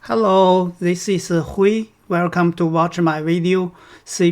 Hello, this is Hui. Welcome to watch my video C++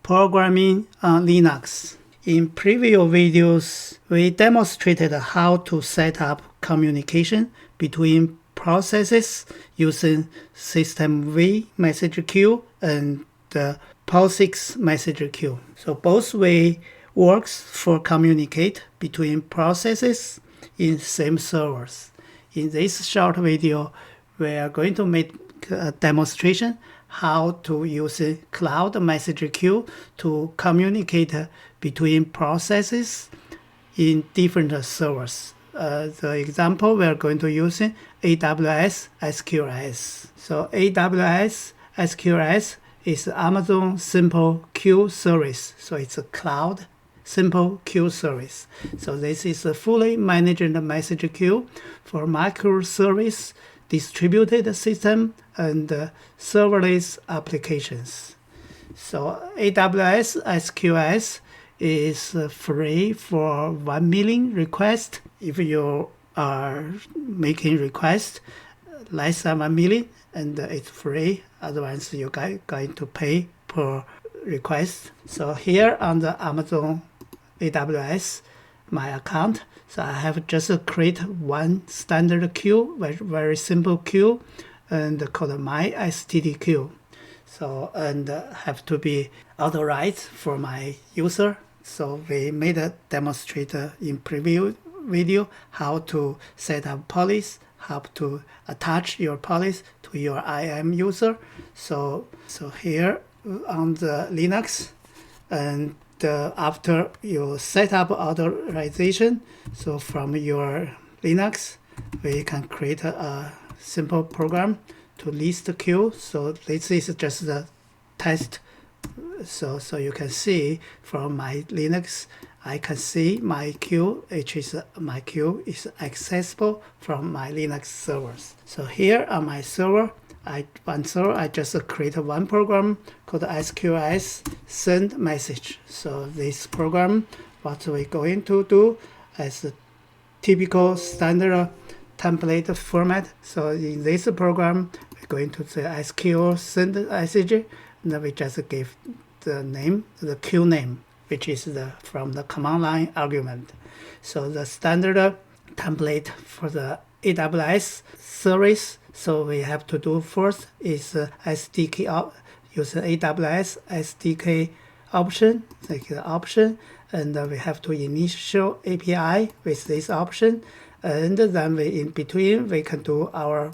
programming on Linux. In previous videos, we demonstrated how to set up communication between processes using System V message queue and the POSIX message queue. So both way works for communicate between processes in same servers. In this short video, we are going to make a demonstration how to use a cloud message queue to communicate between processes in different servers. The example we are going to use AWS-SQS. So AWS-SQS is Amazon Simple Queue Service. So it's a cloud simple queue service. So this is a fully managed message queue for microservice, distributed system, and serverless applications. So AWS-SQS is free for 1 million requests. If you are making requests less than 1 million, and it's free, otherwise you're going to pay per request. So here on the Amazon AWS, my account, so I have just create one standard queue, very simple queue, and called my STD queue. So and have to be authorized for my user. So we made a demonstrator in preview video how to set up policy, how to attach your policy to your IAM user. So here on the Linux, and after you set up authorization, so from your Linux, we can create a simple program to list the queue. So this is just the test. So you can see from my Linux, I can see my queue, which is my queue is accessible from my Linux servers. So here on my server, I just create one program called SQS send message. So this program, what we're going to do as a typical standard template format. So in this program, we're going to say SQL send message, and then we just give the name, the queue name, which is from the command line argument. So the standard template for the AWS service, so we have to do first is SDK use AWS SDK option, like the option, and we have to initial API with this option, and then we in between we can do our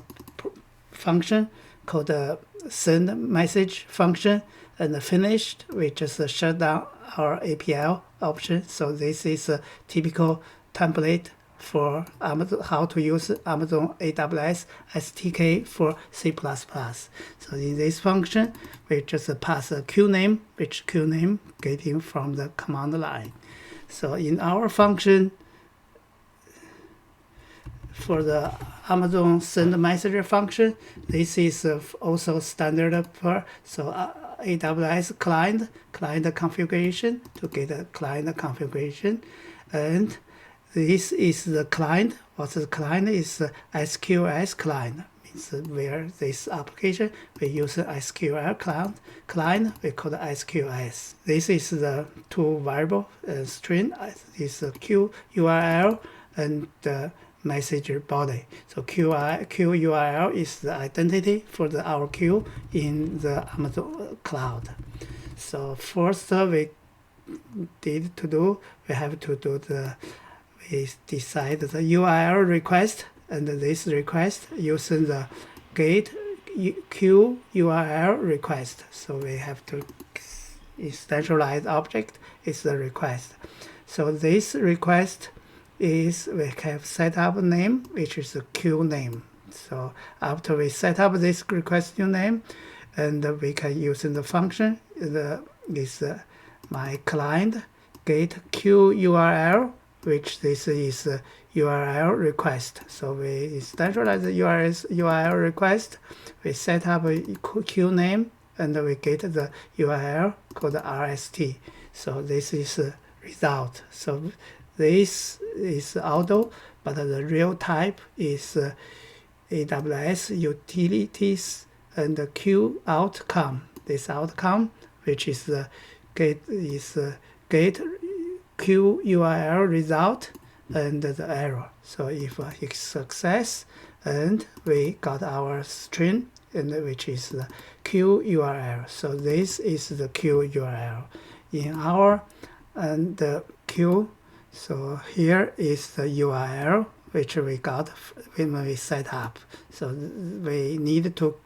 function called the send message function, and finished we just shut down our API option. So this is a typical template for Amazon, how to use Amazon AWS SDK for C++. So in this function, we just pass a queue name, which queue name getting from the command line. So in our function, for the Amazon send message function, this is also standard per, so AWS client configuration to get a client configuration, and this is the client. What the client is SQS client, means where this application we use SQL client we call the SQS. This is the two variable string is the Q URL and the message body. So Q URL is the identity for our queue in the Amazon cloud. So first we have to do we decide the URL request, and this request using the get queue URL request. So we have to instantialize object is the request. So this request is we have set up a name, which is a queue name. So after we set up this request new name, and we can use in the function my client get queue URL, which this is URL request. So we instantialize the URL request, we set up a queue name, and we get the URL called RST. So this is a result. So this is auto, but the real type is AWS utilities and the Q outcome. This outcome, which is the get Q URL result and the error. So if it's success, and we got our string, and which is the Q URL. So this is the Q URL in our and the Q. So here is the URL which we got when we set up. So we need to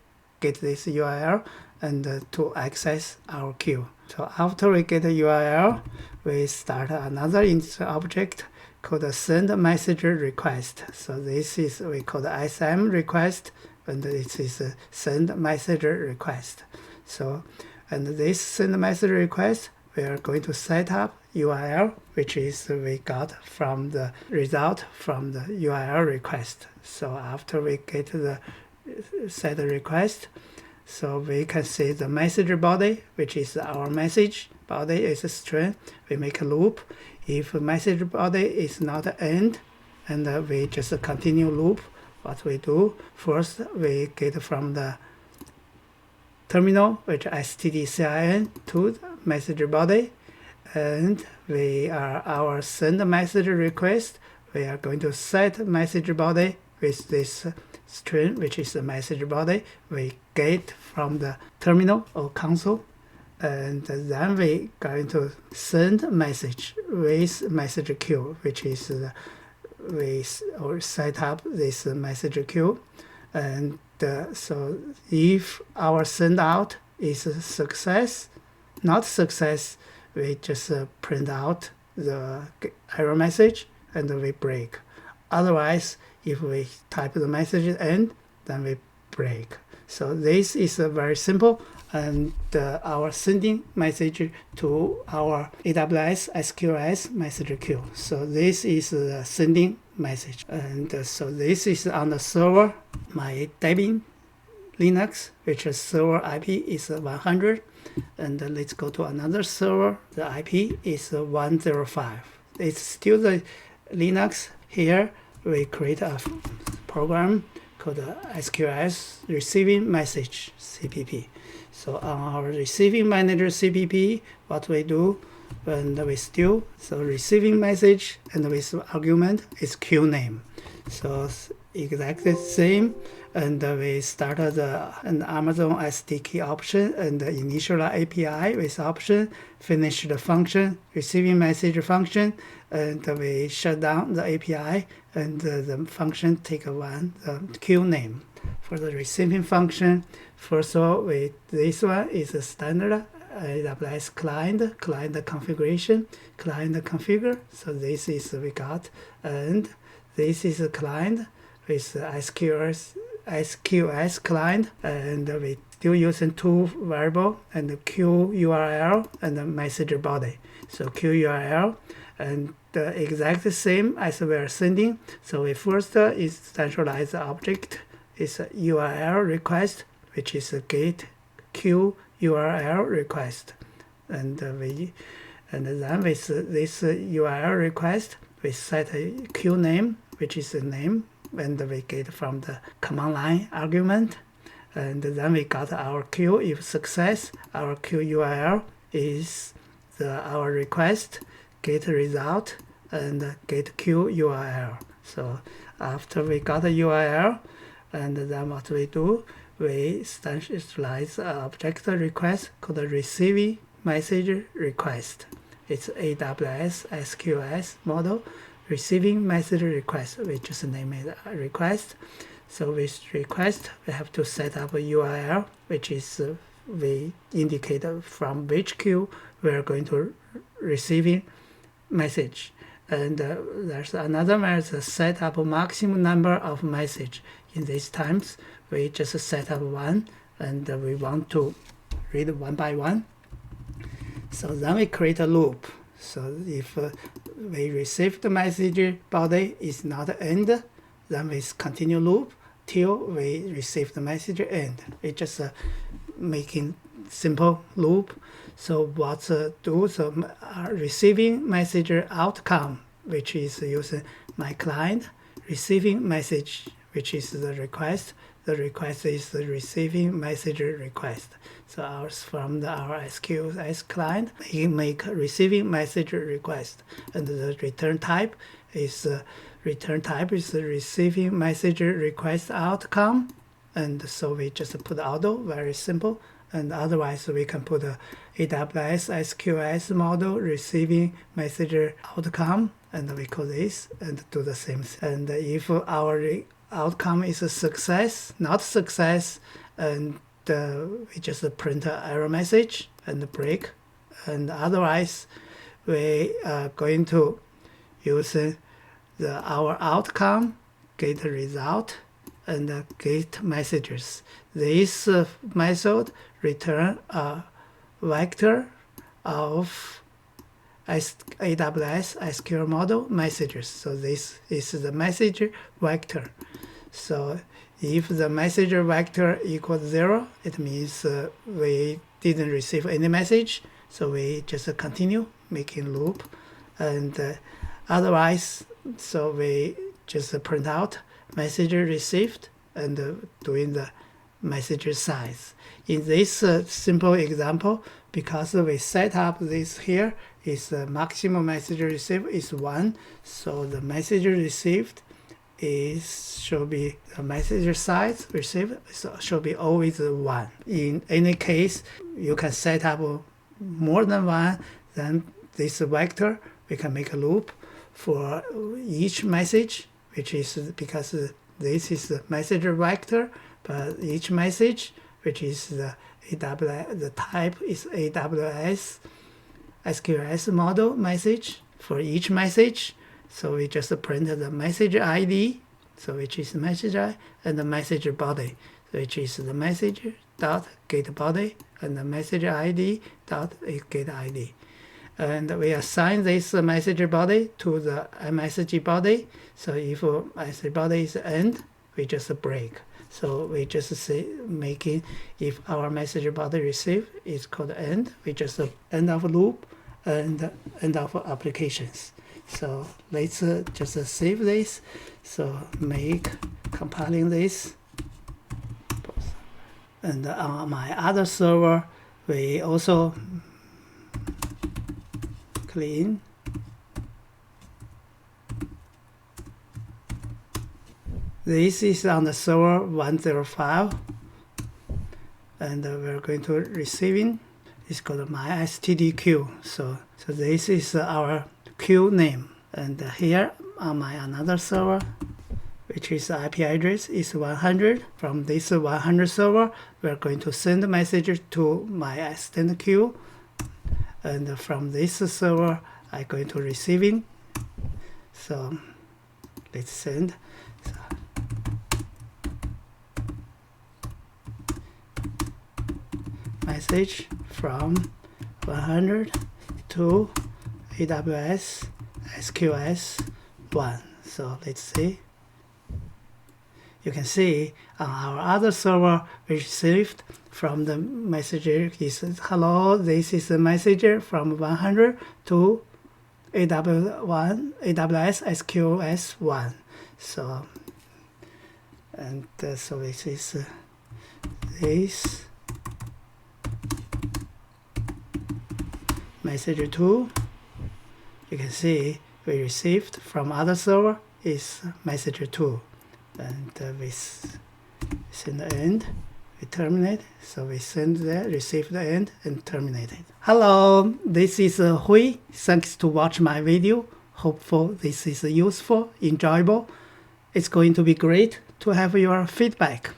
get this URL and to access our queue. So after we get the URL, we start another object called a send message request. So this is we call the SM request, and this is a send message request. So and this send message request, we are going to set up URL, which is we got from the result from the URL request. So after we get the set request, so we can see the message body, which is our message body is a string. We make a loop. If message body is not end, and we just continue loop. What we do first, we get from the terminal, which stdcin, to the message body, and we are our send message request. We are going to set message body with this string, which is the message body we get from the terminal or console, and then we going to send message with message queue, which is the we set up this message queue, and so if our send out is a success, not success, we just print out the error message and we break. Otherwise, if we type the message end, then we break. So this is very simple, and our sending message to our AWS-SQS message queue. So this is the sending message, and so this is on the server, my Debian Linux, which is server IP is 100, and let's go to another server. The IP is 105. It's still the Linux. Here we create a program called SQS receiving message CPP. So on our receiving manager CPP, what we do when we so receiving message and with argument is queue name. So exactly same, and we started an Amazon SDK option and initial API with option, finish the function, receiving message function, and we shut down the API, and the function take the queue name. For the receiving function, first of all, this one is a standard AWS client configuration, client configure. So this is we got, and this is a client with SQS client, and we still using two variable and the queue URL and the message body. So queue URL and the exact same as we are sending. So we first is centralize the object is a URL request, which is a get queue URL request, and then with this URL request we set a queue name, which is a name, and we get from the command line argument, and then we got our queue. If success, our queue URL is our request get result and get queue URL. So after we got the URL, and then what we do, we initialize an object request called receiving message request. It's AWS-SQS model receiving message request. We just name it a request. So with request, we have to set up a URL, which is we indicate from which queue we are going to receiving message. And there's another method, set up a maximum number of message. In these times, we just set up one, and we want to read one by one. So then we create a loop. So if we receive the message body is not end, then we continue loop till we receive the message end. We just making simple loop. So what do, so receiving message outcome, which is using my client, receiving message which is the request. The request is the receiving message request. So ours from our SQS client, he make receiving message request, and the return type is the receiving message request outcome. And so we just put auto, very simple. And otherwise we can put a AWS-SQS model receiving message outcome, and we call this and do the same thing. And if our outcome is a success, not success, and we just print an error message and break. And otherwise we are going to use our outcome, get result, and get messages. This method return a vector of AWS SQL model messages. So this is the message vector. So if the message vector equals 0, it means we didn't receive any message. So we just continue making loop. And otherwise, so we just print out message received and doing the message size. In this simple example, because we set up this here is the maximum message received is 1, so the message received should be the message size received should be always 1. In any case, you can set up more than 1, then this vector we can make a loop for each message, which is because this is the message vector, but each message, which is the type is AWS-SQS model message for each message. So we just print the message ID, so which is message ID, and the message body, which is the message dot get body and the message ID dot get ID. And we assign this message body to the message body. So if message body is end, we just break. So we just say making, if our message body receive is called end, we just end of loop and end of applications. So let's just save this. So compiling this. And on my other server, we also clean. This is on the server 105, and we're going to receiving. It's called my std queue. So this is our queue name, and here on my another server, which is IP address is 100. From this 100 server, we're going to send a message to my std queue, and from this server, I'm going to receiving. So let's send. Message from 100 to AWS-SQS 1. So let's see. You can see on our other server we received from the messenger is hello, this is the messenger from 100 to AWS-SQS 1. So and so this is this message 2. You can see we received from other server is message 2, and we send the end, we terminate. So we send the receive the end and terminate it. Hello, this is Hui. Thanks to watch my video. Hopeful this is useful, enjoyable. It's going to be great to have your feedback.